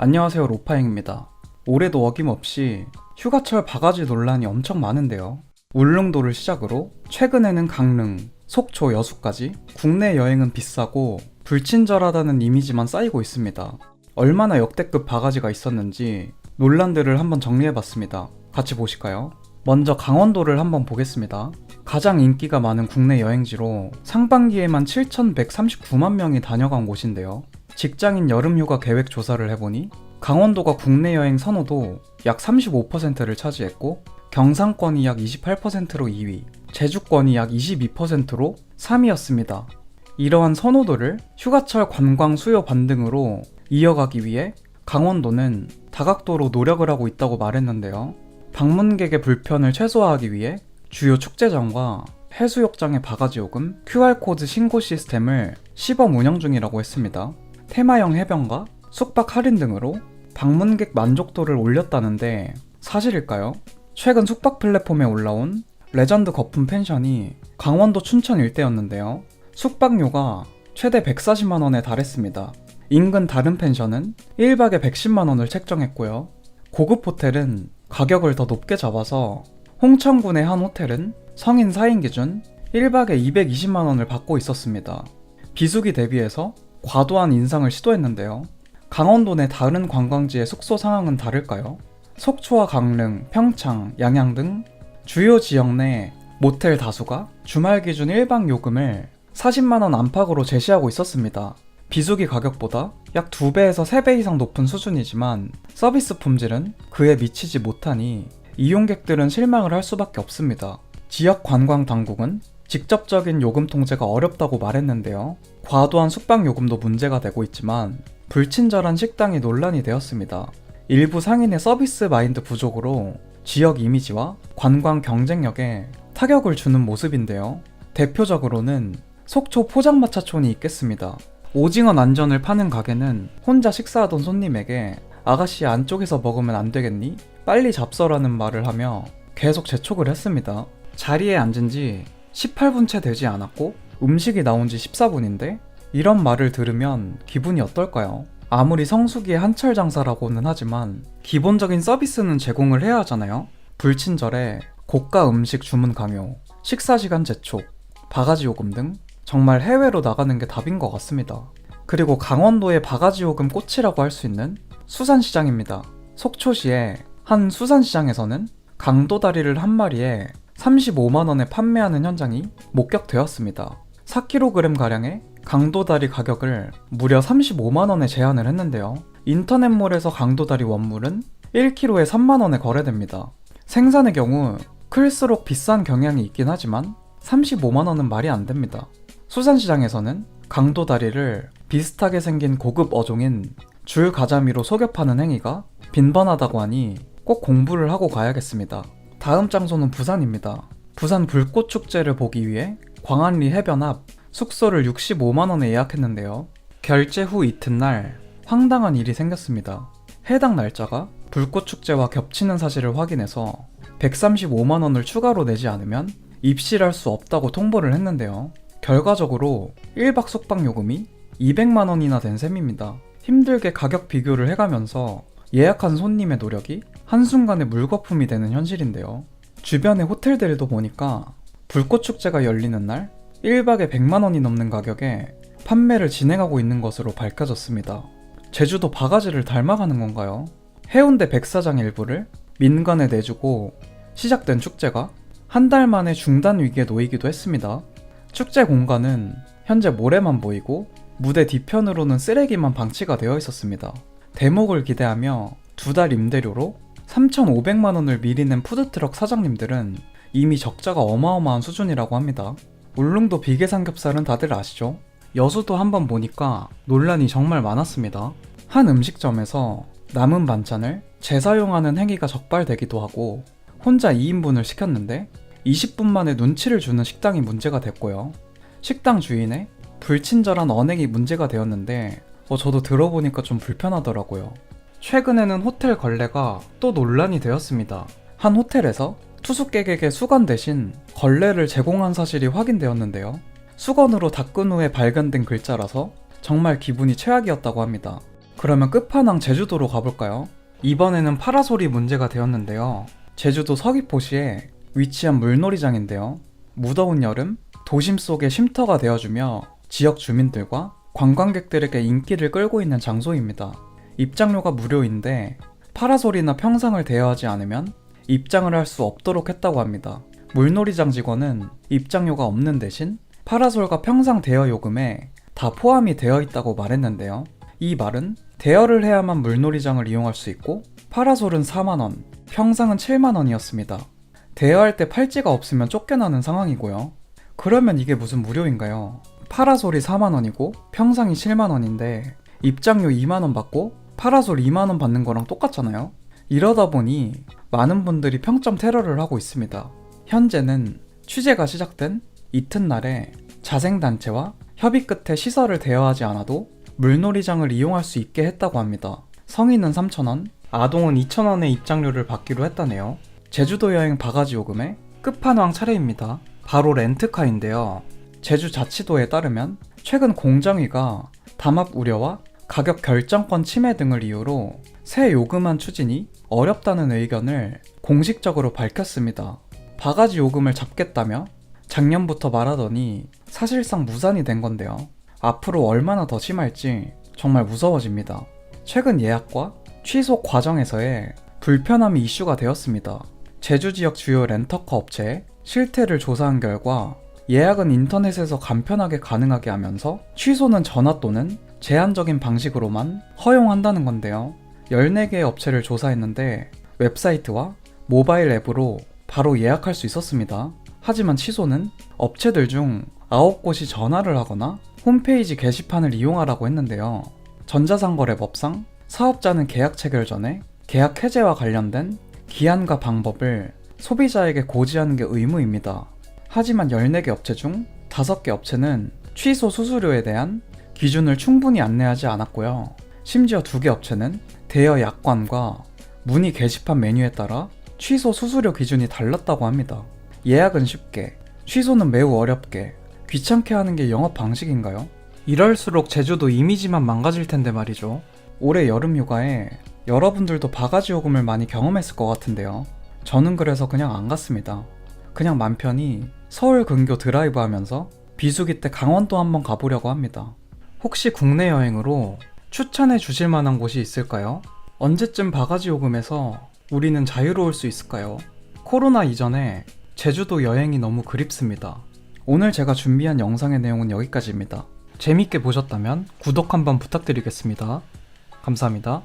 안녕하세요, 로파행입니다. 올해도 어김없이 휴가철 바가지 논란이 엄청 많은데요. 울릉도를 시작으로 최근에는 강릉, 속초, 여수까지 국내 여행은 비싸고 불친절하다는 이미지만 쌓이고 있습니다. 얼마나 역대급 바가지가 있었는지 논란들을 한번 정리해봤습니다. 같이 보실까요? 먼저 강원도를 한번 보겠습니다. 가장 인기가 많은 국내 여행지로 상반기에만 7,139만 명이 다녀간 곳인데요. 직장인 여름휴가 계획 조사를 해보니 강원도가 국내 여행 선호도 약 35%를 차지했고 경상권이 약 28%로 2위, 제주권이 약 22%로 3위였습니다. 이러한 선호도를 휴가철 관광 수요 반등으로 이어가기 위해 강원도는 다각도로 노력을 하고 있다고 말했는데요. 방문객의 불편을 최소화하기 위해 주요 축제장과 해수욕장의 바가지 요금, QR코드 신고 시스템을 시범 운영 중이라고 했습니다. 테마형 해변과 숙박 할인 등으로 방문객 만족도를 올렸다는데 사실일까요? 최근 숙박 플랫폼에 올라온 레전드 거품 펜션이 강원도 춘천 일대였는데요. 숙박료가 최대 140만원에 달했습니다. 인근 다른 펜션은 1박에 110만원을 책정했고요. 고급 호텔은 가격을 더 높게 잡아서 홍천군의 한 호텔은 성인 4인 기준 1박에 220만원을 받고 있었습니다. 비수기 대비해서 과도한 인상을 시도했는데요. 강원도 내 다른 관광지의 숙소 상황은 다를까요? 속초와 강릉, 평창, 양양 등 주요 지역 내 모텔 다수가 주말 기준 1박 요금을 40만원 안팎으로 제시하고 있었습니다. 비수기 가격보다 약 2배에서 3배 이상 높은 수준이지만 서비스 품질은 그에 미치지 못하니 이용객들은 실망을 할 수밖에 없습니다. 지역 관광 당국은 직접적인 요금 통제가 어렵다고 말했는데요. 과도한 숙박 요금도 문제가 되고 있지만 불친절한 식당이 논란이 되었습니다. 일부 상인의 서비스 마인드 부족으로 지역 이미지와 관광 경쟁력에 타격을 주는 모습인데요. 대표적으로는 속초 포장마차촌이 있겠습니다. 오징어 난전을 파는 가게는 혼자 식사하던 손님에게 아가씨 안쪽에서 먹으면 안 되겠니? 빨리 잡숴라는 말을 하며 계속 재촉을 했습니다. 자리에 앉은 지 18분 채 되지 않았고 음식이 나온 지 14분인데 이런 말을 들으면 기분이 어떨까요? 아무리 성수기의 한철 장사라고는 하지만 기본적인 서비스는 제공을 해야 하잖아요. 불친절해 고가 음식 주문 강요, 식사시간 재촉, 바가지 요금 등 정말 해외로 나가는 게 답인 것 같습니다. 그리고 강원도의 바가지 요금 꽃이라고 할 수 있는 수산시장입니다. 속초시의 한 수산시장에서는 강도다리를 한 마리에 35만원에 판매하는 현장이 목격되었습니다. 4kg가량의 강도다리 가격을 무려 35만원에 제한을 했는데요. 인터넷몰에서 강도다리 원물은 1kg에 3만원에 거래됩니다. 생산의 경우 클수록 비싼 경향이 있긴 하지만 35만원은 말이 안 됩니다. 수산시장에서는 강도다리를 비슷하게 생긴 고급 어종인 줄가자미로 속여 파는 행위가 빈번하다고 하니 꼭 공부를 하고 가야겠습니다. 다음 장소는 부산입니다. 부산 불꽃축제를 보기 위해 광안리 해변 앞 숙소를 65만원에 예약했는데요. 결제 후 이튿날 황당한 일이 생겼습니다. 해당 날짜가 불꽃축제와 겹치는 사실을 확인해서 135만원을 추가로 내지 않으면 입실할 수 없다고 통보를 했는데요. 결과적으로 1박 숙박 요금이 200만원이나 된 셈입니다. 힘들게 가격 비교를 해가면서 예약한 손님의 노력이 한순간에 물거품이 되는 현실인데요. 주변의 호텔들도 보니까 불꽃축제가 열리는 날 1박에 100만원이 넘는 가격에 판매를 진행하고 있는 것으로 밝혀졌습니다. 제주도 바가지를 닮아가는 건가요? 해운대 백사장 일부를 민간에 내주고 시작된 축제가 한 달 만에 중단 위기에 놓이기도 했습니다. 축제 공간은 현재 모래만 보이고 무대 뒤편으로는 쓰레기만 방치가 되어 있었습니다. 대목을 기대하며 2달 임대료로 3,500만원을 미리 낸 푸드트럭 사장님들은 이미 적자가 어마어마한 수준이라고 합니다. 울릉도 비계 삼겹살은 다들 아시죠? 여수도 한번 보니까 논란이 정말 많았습니다. 한 음식점에서 남은 반찬을 재사용하는 행위가 적발되기도 하고 혼자 2인분을 시켰는데 20분 만에 눈치를 주는 식당이 문제가 됐고요. 식당 주인의 불친절한 언행이 문제가 되었는데 저도 들어보니까 좀 불편하더라고요. 최근에는 호텔 걸레가 또 논란이 되었습니다. 한 호텔에서 투숙객에게 수건 대신 걸레를 제공한 사실이 확인되었는데요. 수건으로 닦은 후에 발견된 글자라서 정말 기분이 최악이었다고 합니다. 그러면 끝판왕 제주도로 가볼까요? 이번에는 파라솔이 문제가 되었는데요. 제주도 서귀포시에 위치한 물놀이장인데요. 무더운 여름 도심 속의 쉼터가 되어주며 지역 주민들과 관광객들에게 인기를 끌고 있는 장소입니다. 입장료가 무료인데 파라솔이나 평상을 대여하지 않으면 입장을 할 수 없도록 했다고 합니다. 물놀이장 직원은 입장료가 없는 대신 파라솔과 평상 대여 요금에 다 포함이 되어 있다고 말했는데요. 이 말은 대여를 해야만 물놀이장을 이용할 수 있고 파라솔은 4만원, 평상은 7만원이었습니다. 대여할 때 팔찌가 없으면 쫓겨나는 상황이고요. 그러면 이게 무슨 무료인가요? 파라솔이 4만원이고 평상이 7만원인데 입장료 2만원 받고 파라솔 2만원 받는 거랑 똑같잖아요? 이러다 보니 많은 분들이 평점 테러를 하고 있습니다. 현재는 취재가 시작된 이튿날에 자생단체와 협의 끝에 시설을 대여하지 않아도 물놀이장을 이용할 수 있게 했다고 합니다. 성인은 3,000원, 아동은 2,000원의 입장료를 받기로 했다네요. 제주도 여행 바가지 요금의 끝판왕 차례입니다. 바로 렌트카인데요. 제주자치도에 따르면 최근 공정위가 담합 우려와 가격 결정권 침해 등을 이유로 새 요금안 추진이 어렵다는 의견을 공식적으로 밝혔습니다. 바가지 요금을 잡겠다며 작년부터 말하더니 사실상 무산이 된 건데요. 앞으로 얼마나 더 심할지 정말 무서워집니다. 최근 예약과 취소 과정에서의 불편함이 이슈가 되었습니다. 제주 지역 주요 렌터카 업체에 실태를 조사한 결과 예약은 인터넷에서 간편하게 가능하게 하면서 취소는 전화 또는 제한적인 방식으로만 허용한다는 건데요. 14개의 업체를 조사했는데 웹사이트와 모바일 앱으로 바로 예약할 수 있었습니다. 하지만 취소는 업체들 중 9곳이 전화를 하거나 홈페이지 게시판을 이용하라고 했는데요. 전자상거래법상 사업자는 계약 체결 전에 계약 해제와 관련된 기한과 방법을 소비자에게 고지하는 게 의무입니다. 하지만 14개 업체 중 5개 업체는 취소 수수료에 대한 기준을 충분히 안내하지 않았고요. 심지어 2개 업체는 대여 약관과 문의 게시판 메뉴에 따라 취소 수수료 기준이 달랐다고 합니다. 예약은 쉽게, 취소는 매우 어렵게, 귀찮게 하는 게 영업 방식인가요? 이럴수록 제주도 이미지만 망가질 텐데 말이죠. 올해 여름 휴가에 여러분들도 바가지 요금을 많이 경험했을 것 같은데요. 저는 그래서 그냥 안 갔습니다. 그냥 맘 편히 서울 근교 드라이브 하면서 비수기 때 강원도 한번 가보려고 합니다. 혹시 국내 여행으로 추천해 주실 만한 곳이 있을까요? 언제쯤 바가지 요금에서 우리는 자유로울 수 있을까요? 코로나 이전에 제주도 여행이 너무 그립습니다. 오늘 제가 준비한 영상의 내용은 여기까지입니다. 재밌게 보셨다면 구독 한번 부탁드리겠습니다. 감사합니다.